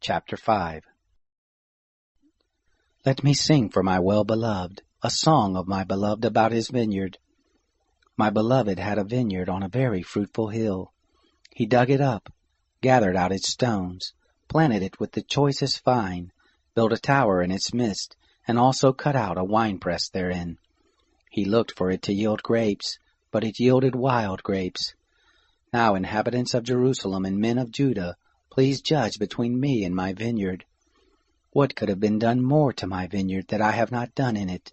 Chapter 5. Let me sing for my well-beloved, a song of my beloved about his vineyard. My beloved had a vineyard on a very fruitful hill. He dug it up, gathered out its stones, planted it with the choicest vine, built a tower in its midst, and also cut out a winepress therein. He looked for it to yield grapes, but it yielded wild grapes. Now, inhabitants of Jerusalem and men of Judah, please judge between me and my vineyard. What could have been done more to my vineyard that I have not done in it?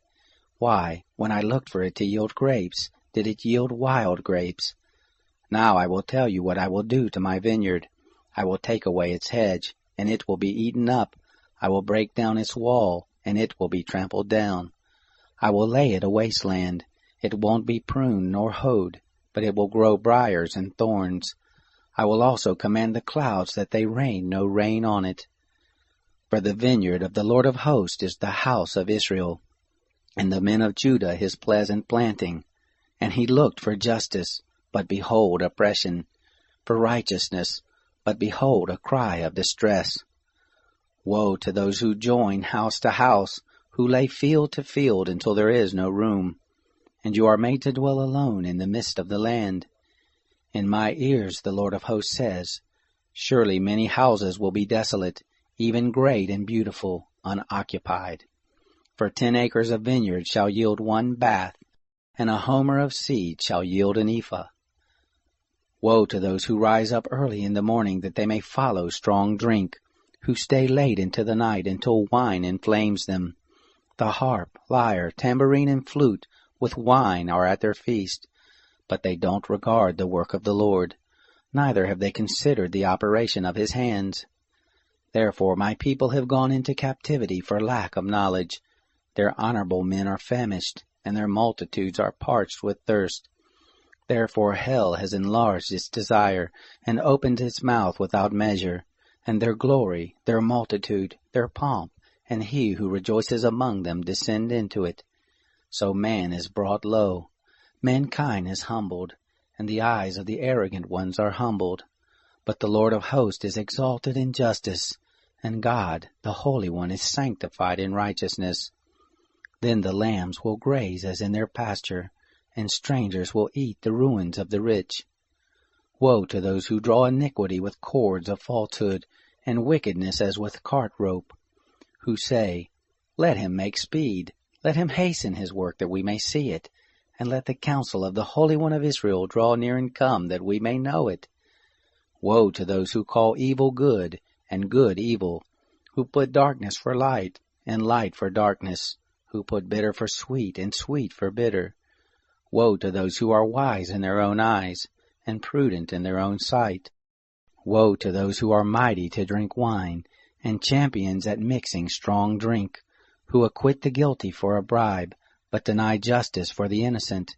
Why, when I looked for it to yield grapes, did it yield wild grapes? Now I will tell you what I will do to my vineyard. I will take away its hedge, and it will be eaten up. I will break down its wall, and it will be trampled down. I will lay it a wasteland. It won't be pruned nor hoed, but it will grow briars and thorns. I will also command the clouds that they rain no rain on it. For the vineyard of the Lord of hosts is the house of Israel, and the men of Judah his pleasant planting. And he looked for justice, but behold oppression, for righteousness, but behold a cry of distress. Woe to those who join house to house, who lay field to field until there is no room. And you are made to dwell alone in the midst of the land. In my ears the Lord of hosts says, surely many houses will be desolate, even great and beautiful, unoccupied. For 10 acres of vineyard shall yield 1 bath, and a homer of seed shall yield an ephah. Woe to those who rise up early in the morning that they may follow strong drink, who stay late into the night until wine inflames them. The harp, lyre, tambourine, and flute with wine are at their feast, but they don't regard the work of the Lord, neither have they considered the operation of his hands. Therefore my people have gone into captivity for lack of knowledge. Their honorable men are famished, and their multitudes are parched with thirst. Therefore hell has enlarged its desire, and opened its mouth without measure, and their glory, their multitude, their pomp, and he who rejoices among them descend into it. So man is brought low, mankind is humbled, and the eyes of the arrogant ones are humbled. But the Lord of hosts is exalted in justice, and God, the Holy One, is sanctified in righteousness. Then the lambs will graze as in their pasture, and strangers will eat the ruins of the rich. Woe to those who draw iniquity with cords of falsehood, and wickedness as with cart rope, who say, let him make speed, let him hasten his work that we may see it, and let the counsel of the Holy One of Israel draw near and come that we may know it. Woe to those who call evil good, and good evil, who put darkness for light, and light for darkness, who put bitter for sweet, and sweet for bitter. Woe to those who are wise in their own eyes, and prudent in their own sight. Woe to those who are mighty to drink wine, and champions at mixing strong drink, who acquit the guilty for a bribe, but deny justice for the innocent.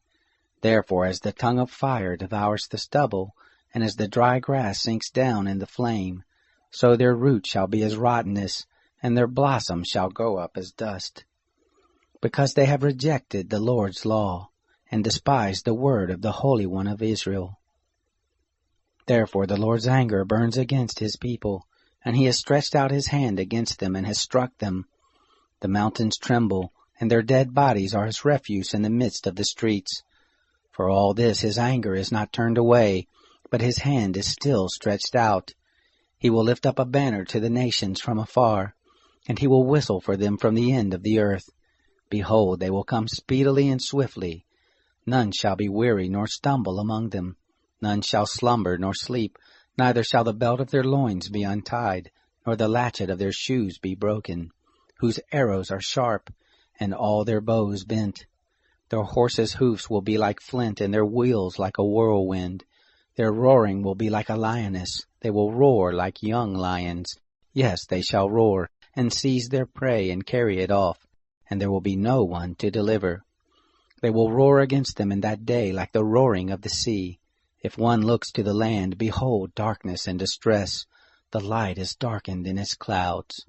Therefore as the tongue of fire devours the stubble, and as the dry grass sinks down in the flame, so their root shall be as rottenness, and their blossom shall go up as dust. Because they have rejected the Lord's law, and despised the word of the Holy One of Israel. Therefore the Lord's anger burns against his people, and he has stretched out his hand against them, and has struck them. The mountains tremble, and their dead bodies are as refuse in the midst of the streets. For all this his anger is not turned away, but his hand is still stretched out. He will lift up a banner to the nations from afar, and he will whistle for them from the end of the earth. Behold, they will come speedily and swiftly. None shall be weary nor stumble among them. None shall slumber nor sleep, neither shall the belt of their loins be untied, nor the latchet of their shoes be broken, whose arrows are sharp, and all their bows bent. Their horses' hoofs will be like flint, and their wheels like a whirlwind. Their roaring will be like a lioness. They will roar like young lions. Yes, they shall roar, and seize their prey, and carry it off, and there will be no one to deliver. They will roar against them in that day like the roaring of the sea. If one looks to the land, behold darkness and distress. The light is darkened in its clouds.